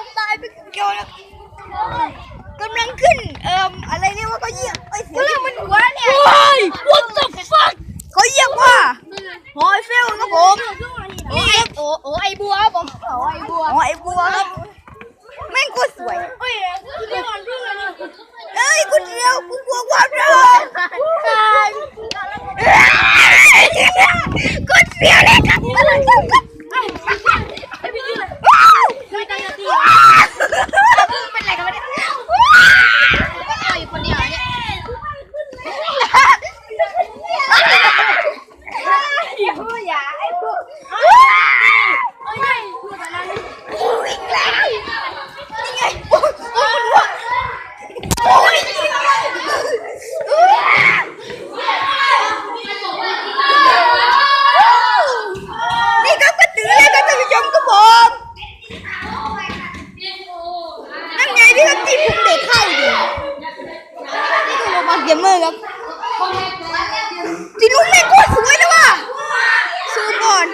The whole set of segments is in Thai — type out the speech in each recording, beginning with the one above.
ผมตายไปเกี่ยวนะกำลังขึ้นอะไรเรียกว่าเขาเหยียบไอ้เรื่องมันหัวเนี่ย What the fuck เขาเหยียบว่าหอไอเฟลครับผมนี่ไอบัวครับผมไอบัวครับแม่งกูสวยเฮ้ยกูเดียวกูกลัวความร้อนกูเสียเลยครับเป็นไรกันวะเนี่ยอยู่คนเดียวเนี่ยอย่าไอ้พวกวิ่งแล้วนี่ไงโอ้ยนี่ก็กระตือเลยครับท่านผู้ชมครับผมนั่นไงพี่ก็จิ้มผมเด็กเข้าอยู่นี่คือโรบอทเกมเมอร์ครับจีนุ่มแม่งโคตรสวยเลยว่ะซูมก่อน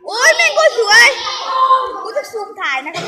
โอ้ยแม่งโคตรสวยกูจะซูมถ่ายนะครับ